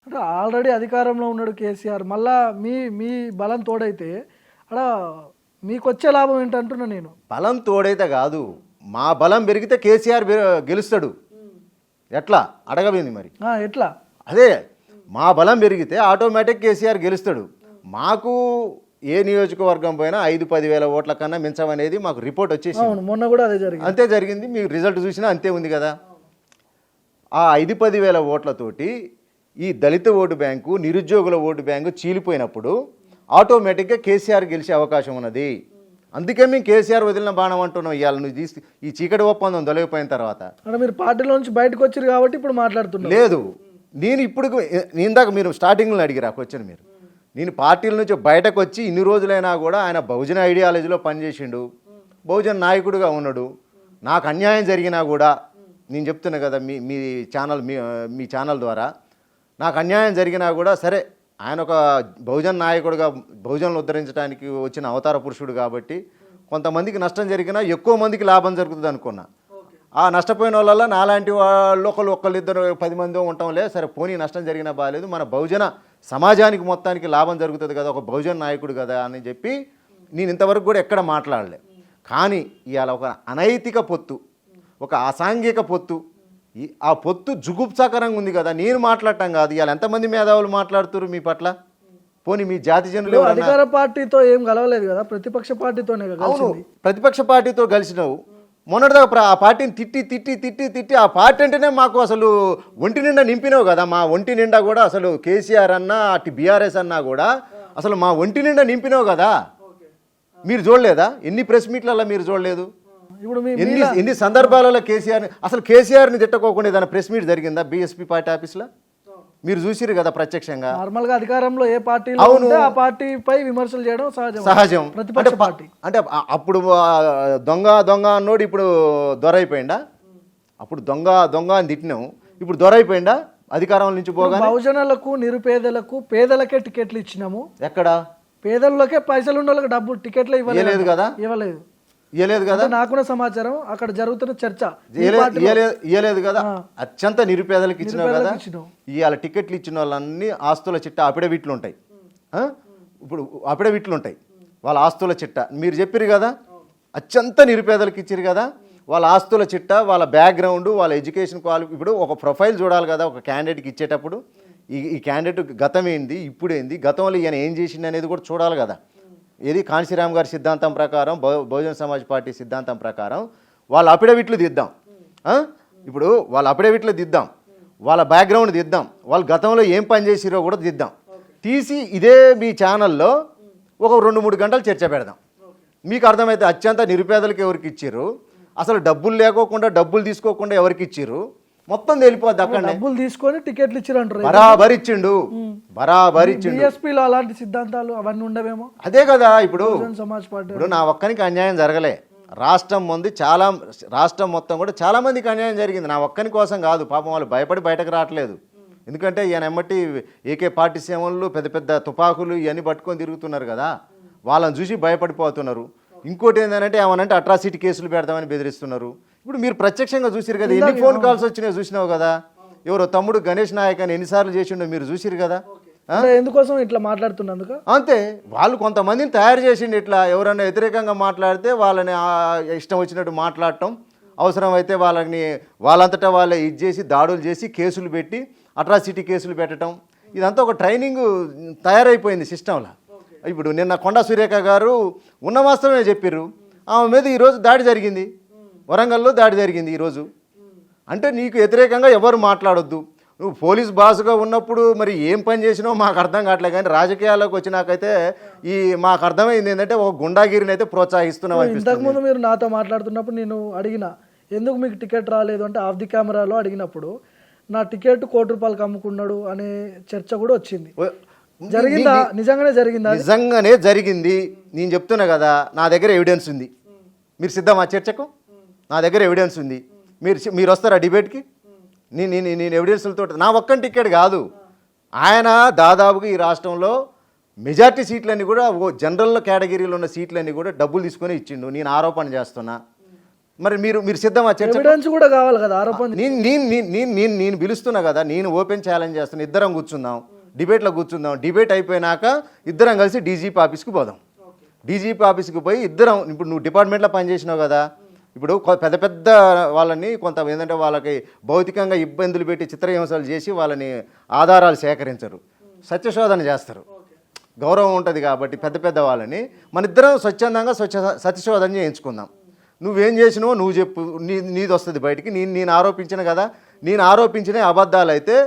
అంటే ఆల్రెడీ అధికారంలో ఉన్నాడు కేసీఆర్, మళ్ళా మీ బలం తోడైతే అక్కడ మీకు వచ్చే లాభం ఏంటంటున్నా నేను. బలం తోడైతే కాదు, మా బలం పెరిగితే కేసీఆర్ గెలుస్తాడు. ఎట్లా అడగబోయింది మరి. ఎట్లా? అదే మా బలం పెరిగితే ఆటోమేటిక్ కేసీఆర్ గెలుస్తాడు. మాకు ఏ నియోజకవర్గం పోయినా 5-10 వేల ఓట్ల కన్నా మించమనేది మాకు రిపోర్ట్ వచ్చేసి, మొన్న కూడా అదే జరిగింది. అంతే జరిగింది. మీకు రిజల్ట్ చూసినా అంతే ఉంది కదా. ఆ 5-10 వేల ఓట్లతోటి ఈ దళిత ఓటు బ్యాంకు, నిరుద్యోగుల ఓటు బ్యాంకు చీలిపోయినప్పుడు ఆటోమేటిక్గా కేసీఆర్ గెలిచే అవకాశం ఉన్నది. అందుకే మేము కేసీఆర్ వదిలిన బాణం అంటున్నాం. ఇవాళ నువ్వు ఈ చీకటి ఒప్పందం తొలగిపోయిన తర్వాత మీరు పార్టీలో నుంచి బయటకు వచ్చారు కాబట్టి ఇప్పుడు మాట్లాడుతున్నారు. లేదు, నేను ఇప్పుడు ఇందాక మీరు స్టార్టింగ్లో అడిగిరా క్వశ్చన్ మీరు, నేను పార్టీల నుంచి బయటకు వచ్చి ఇన్ని రోజులైనా కూడా ఆయన బహుజన ఐడియాలజీలో పనిచేసిండు, బహుజన నాయకుడిగా ఉన్నాడు. నాకు అన్యాయం జరిగినా కూడా నేను చెప్తున్నా కదా మీ ఛానల్ మీ ఛానల్ ద్వారా, నాకు అన్యాయం జరిగినా కూడా సరే, ఆయన ఒక బహుజన నాయకుడిగా బహుజనులు ఉద్ధరించడానికి వచ్చిన అవతార పురుషుడు కాబట్టి కొంతమందికి నష్టం జరిగినా ఎక్కువ మందికి లాభం జరుగుతుంది అనుకున్నా. ఆ నష్టపోయిన వాళ్ళ నాలాంటి వాళ్ళు ఒకళ్ళిద్దరు 10 మంది ఉంటాంలే, సరే పోనీ నష్టం జరిగినా బాగాలేదు, మన బహుజన సమాజానికి మొత్తానికి లాభం జరుగుతుంది కదా, ఒక బహుజన నాయకుడు కదా అని చెప్పి నేను ఇంతవరకు కూడా ఎక్కడ మాట్లాడలే. కానీ ఇవాళ ఒక అనైతిక పొత్తు, ఒక అసాంఘిక పొత్తు, ఆ పొత్తు జుగుప్సాకరంగా ఉంది కదా. నేను మాట్లాడటం కాదు, ఇవాళ ఎంతమంది మేధావులు మాట్లాడుతున్నారు మీ పట్ల. పోనీ మీ జాతి జనులు అధికార పార్టీతో ఏం కలవలేదు కదా, ప్రతిపక్ష పార్టీతోనే. అవును, ప్రతిపక్ష పార్టీతో కలిసినావు. మొన్నటిదాకా ఆ పార్టీని తిట్టి తిట్టి తిట్టి తిట్టి ఆ పార్టీ అంటేనే మాకు అసలు ఒంటి నిండా నింపినావు కదా. మా ఒంటి నిండా కూడా అసలు కేసీఆర్ అన్నా అటు బీఆర్ఎస్ అన్నా కూడా అసలు మా ఒంటి నిండా నింపినావు కదా. మీరు చూడలేదా? ఎన్ని ప్రెస్ మీట్లలో మీరు చూడలేదు? ఇప్పుడు ఎన్ని సందర్భాలలో కేసీఆర్ని తిట్టకోకుండా ఏదైనా ప్రెస్ మీట్ జరిగిందా బీఎస్పీ పార్టీ ఆఫీస్లో? మీరు చూసిరు కదా ప్రత్యక్షంగా. నార్మల్గా అధికారంలో ఏ పార్టీ ఉంటే ఆ పార్టీపై విమర్శలు చేయడం సహజం. ప్రతిపక్ష పార్టీ అంటే అప్పుడు దొంగ దొంగ అన్నోడు ఇప్పుడు దొరైపోయిందా? అప్పుడు దొంగ దొంగ అని తిట్టినాం, ఇప్పుడు దొరైపోయిందా అధికారం నుంచి పోగా? బహుజనులకు, నిరుపేదలకు, పేదలకే టికెట్లు ఇచ్చినాము. ఎక్కడ? పేదలకే, పైసలు ఉన్న వాళ్ళకి డబ్బు టికెట్లు ఇవ్వలేదు కదా. ఇవ్వలేదు కదా, నాకున్న సమాచారం. అక్కడ జరుగుతున్న చర్చ ఇవ్వలేదు కదా. అత్యంత నిరుపేదలకు ఇచ్చినావు కదా. ఇవాళ టికెట్లు ఇచ్చిన వాళ్ళన్నీ ఆస్తుల చిట్ట అఫిడవిట్లు ఉంటాయి. ఇప్పుడు అఫిడవిట్లు ఉంటాయి వాళ్ళ ఆస్తుల చిట్ట. మీరు చెప్పారు కదా అత్యంత నిరుపేదలకు ఇచ్చారు కదా, వాళ్ళ ఆస్తుల చిట్ట, వాళ్ళ బ్యాక్గ్రౌండ్, వాళ్ళ ఎడ్యుకేషన్ ఇప్పుడు ఒక ప్రొఫైల్ చూడాలి కదా ఒక క్యాండిడేట్కి ఇచ్చేటప్పుడు. ఈ క్యాండిడేట్ గతం ఏంది, ఇప్పుడు ఏంది, గతంలో ఈయన ఏం చేసింది అనేది కూడా చూడాలి కదా. ఏది కాంశీరామ్ గారి సిద్ధాంతం ప్రకారం, బహుజన సమాజ్ పార్టీ సిద్ధాంతం ప్రకారం వాళ్ళ అఫిడవిట్లు దిద్దాం. ఇప్పుడు వాళ్ళ అఫిడవిట్లు దిద్దాం, వాళ్ళ బ్యాక్గ్రౌండ్ దిద్దాం, వాళ్ళు గతంలో ఏం పని చేసిరో కూడా దిద్దాం. తీసి ఇదే మీ ఛానల్లో ఒక 2-3 గంటలు చర్చ పెడదాం. మీకు అర్థమైతే అత్యంత నిరుపేదలకు ఎవరికి ఇచ్చారు, అసలు డబ్బులు లేకోకుండా డబ్బులు తీసుకోకుండా ఎవరికి ఇచ్చారు, మొత్తం తెలిపోద్ది. అక్కడ డబ్బులు తీసుకొని టికెట్లు ఇచ్చారు, బరాబర్ ఇచ్చిండు. బీఎస్పీలో అలాంటి సిద్ధాంతాలు అవన్నీ ఉండవేమో. అదే కదా. ఇప్పుడు సమాజ్ పార్టీ ఇప్పుడు నా ఒక్కనికి అన్యాయం జరగలే, రాష్ట్రం మొత్తం కూడా చాలా మందికి అన్యాయం జరిగింది. నా ఒక్కని కోసం కాదు, పాపం వాళ్ళు భయపడి బయటకు రావట్లేదు. ఎందుకంటే ఈయన ఎమ్మటి AK-47లు, పెద్ద పెద్ద తుపాకులు ఇవన్నీ పట్టుకొని తిరుగుతున్నారు కదా, వాళ్ళని చూసి భయపడిపోతున్నారు. ఇంకోటి ఏంటంటే ఏమనంటే అట్రాసిటీ కేసులు పెడదామని బెదిరిస్తున్నారు. ఇప్పుడు మీరు ప్రత్యక్షంగా చూసిరు కదా, ఎన్ని ఫోన్ కాల్స్ వచ్చినాయో చూసినావు కదా. ఎవరో తమ్ముడు గణేష్ నాయక్ అని ఎన్నిసార్లు చేసిండో మీరు చూసిరు కదా. ఎందుకోసం ఇట్లా మాట్లాడుతున్నందుకు అంతే. వాళ్ళు కొంతమందిని తయారు చేసిండు ఇట్లా, ఎవరైనా వ్యతిరేకంగా మాట్లాడితే వాళ్ళని ఇష్టం వచ్చినట్టు మాట్లాడటం, అవసరమైతే వాళ్ళంతటా వాళ్ళే చేసి దాడులు చేసి కేసులు పెట్టి అట్రాసిటీ కేసులు పెట్టడం, ఇదంతా ఒక ట్రైనింగ్ తయారైపోయింది సిస్టంలో. ఇప్పుడు నిన్న కొండా సురేఖ గారు ఉన్న వాస్తవమే చెప్పారు, ఆమె మీద ఈరోజు దాడి జరిగింది, వరంగల్లో దాడి జరిగింది ఈరోజు. అంటే నీకు వ్యతిరేకంగా ఎవరు మాట్లాడొద్దు. నువ్వు పోలీస్ బాసుగా ఉన్నప్పుడు మరి ఏం పని చేసినావో మాకు అర్థం కావట్లేదు, కానీ రాజకీయాల్లోకి వచ్చినాకైతే మాకు అర్థమైంది ఏంటంటే ఒక గుండాగిరిని అయితే ప్రోత్సహిస్తున్నావు అనిపిస్తుంది. ఇంతకుముందు మీరు నాతో మాట్లాడుతున్నప్పుడు నేను అడిగిన, ఎందుకు మీకు టికెట్ రాలేదు అంటే ఆఫ్ ది కెమెరాలో అడిగినప్పుడు నా టికెట్ ₹1,00,00,000 అమ్ముకున్నాడు అనే చర్చ కూడా వచ్చింది. జరిగిందా? నిజంగానే జరిగిందా? నిజంగానే జరిగింది. నేను చెప్తున్నా కదా, నా దగ్గర ఎవిడెన్స్ ఉంది. మీరు సిద్ధమా చర్చకు? నా దగ్గర ఎవిడెన్స్ ఉంది. మీరు వస్తారా డిబేట్కి? నేను ఎవిడెన్స్లతో, నా ఒక్కని టికెట్ కాదు, ఆయన దాదాపుగా ఈ రాష్ట్రంలో మెజార్టీ సీట్లన్నీ కూడా జనరల్ కేటగిరీలో ఉన్న సీట్లన్నీ కూడా డబ్బులు తీసుకొని ఇచ్చిండు. నేను ఆరోపణ చేస్తున్నా. మరి మీరు సిద్ధమా చర్చ? ఎవిడెన్స్ కూడా కావాలి కదా ఆరోపణ. నేను పిలుస్తున్నా కదా, నేను ఓపెన్ ఛాలెంజ్ చేస్తున్నా, ఇద్దరం కూర్చుందాం, డిబేట్లో కూర్చుందాం. డిబేట్ అయిపోయినాక ఇద్దరం కలిసి డీజీపీ ఆఫీస్కి పోదాం. డీజీపీ ఆఫీస్కి పోయి ఇద్దరం, ఇప్పుడు నువ్వు డిపార్ట్మెంట్లో పనిచేసినావు కదా, ఇప్పుడు పెద్ద పెద్ద వాళ్ళని కొంత ఏంటంటే వాళ్ళకి భౌతికంగా ఇబ్బందులు పెట్టి చిత్రహింసలు చేసి వాళ్ళని ఆధారాలు సేకరించరు, సత్యశోధన చేస్తారు, గౌరవం ఉంటుంది కాబట్టి పెద్ద పెద్ద వాళ్ళని మన ఇద్దరం స్వచ్ఛందంగా సత్యశోధన చేయించుకుందాం. నువ్వేం చేసినావో నువ్వు చెప్పు, నీది వస్తుంది బయటికి. నేను ఆరోపించిన కదా, నేను ఆరోపించిన అబద్ధాలు అయితే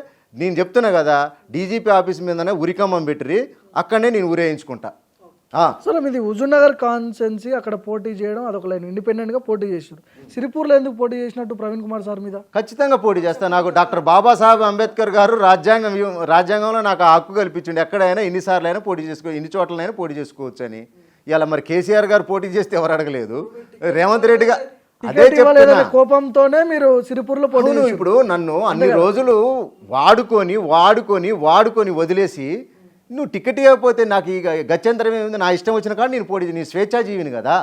నేను చెప్తున్నా కదా, డీజీపీ ఆఫీస్ మీదనే ఉరికమ్మం పెట్టిరి, అక్కడనే నేను ఉరేయించుకుంటా. అసలు మీది హుజూర్నగర్ కాన్స్టెన్సీ, అక్కడ పోటీ చేయడం అదొక లైన్, ఇండిపెండెంట్గా పోటీ చేశారు. సిరిపూర్లో ఎందుకు పోటీ చేసినట్టు ప్రవీణ్ కుమార్ సార్ మీద? ఖచ్చితంగా పోటీ చేస్తాను. నాకు డాక్టర్ బాబాసాహెబ్ అంబేద్కర్ గారు రాజ్యాంగంలో నాకు ఆ హక్కు కల్పించండి, ఎక్కడైనా ఎన్నిసార్లు అయినా పోటీ చేసుకో, ఎన్ని చోట్లైనా పోటీ చేసుకోవచ్చు అని. ఇలా మరి కేసీఆర్ గారు పోటీ చేస్తే ఎవరు అడగలేదు, రేవంత్ రెడ్డి గారు అదే చెప్తున్నా. కోపంతోనే మీరు సిరిపూర్లో పోటీ. ఇప్పుడు నన్ను అన్ని రోజులు వాడుకొని వదిలేసి నువ్వు టికెట్ ఇవ్వకపోతే నాకు ఇక గత్యంతరం ఏముంది, నా ఇష్టం వచ్చిన కాదు నేను పోటీ, నీ స్వేచ్ఛాజీవిని కదా,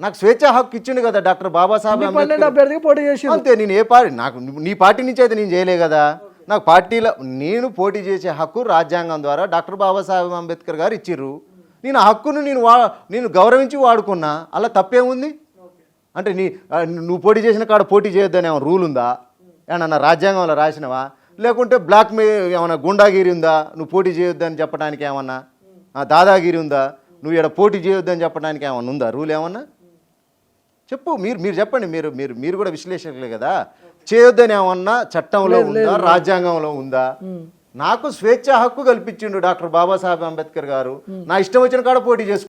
నాకు స్వేచ్ఛా హక్కు ఇచ్చిండు కదా డాక్టర్ బాబాసాహెబ్ అభ్యర్థిగా పోటీ చేసి. అంతే, నేను ఏ పార్టీ, నాకు నీ పార్టీ నుంచి అయితే నేను చేయలే కదా, నాకు పార్టీలో నేను పోటీ చేసే హక్కు రాజ్యాంగం ద్వారా డాక్టర్ బాబాసాహెబ్ అంబేద్కర్ గారు ఇచ్చిర్రు. నేను ఆ హక్కును నేను గౌరవించి వాడుకున్నా, అలా తప్పేముంది? అంటే నువ్వు పోటీ చేసిన కాడ పోటీ చేయొద్దని ఏమైనా రూల్ ఉందా? ఏమన్నా రాజ్యాంగంలో రాసినవా? లేకుంటే బ్లాక్ ఏమన్నా గుండాగిరి ఉందా? నువ్వు పోటీ చేయొద్దని చెప్పడానికి ఏమన్నా దాదాగిరి ఉందా? నువ్వు ఇక్కడ పోటీ చేయొద్దని చెప్పడానికి ఏమన్నా ఉందా రూల్? ఏమన్నా చెప్పు, మీరు చెప్పండి. మీరు కూడా విశ్లేషకులే కదా, చేయొద్దని ఏమన్నా చట్టంలో ఉందా, రాజ్యాంగంలో ఉందా? నాకు స్వేచ్ఛ హక్కు కల్పించిండు డాక్టర్ బాబాసాహెబ్ అంబేద్కర్ గారు, నా ఇష్టం వచ్చిన కాడ పోటీ చేసుకో.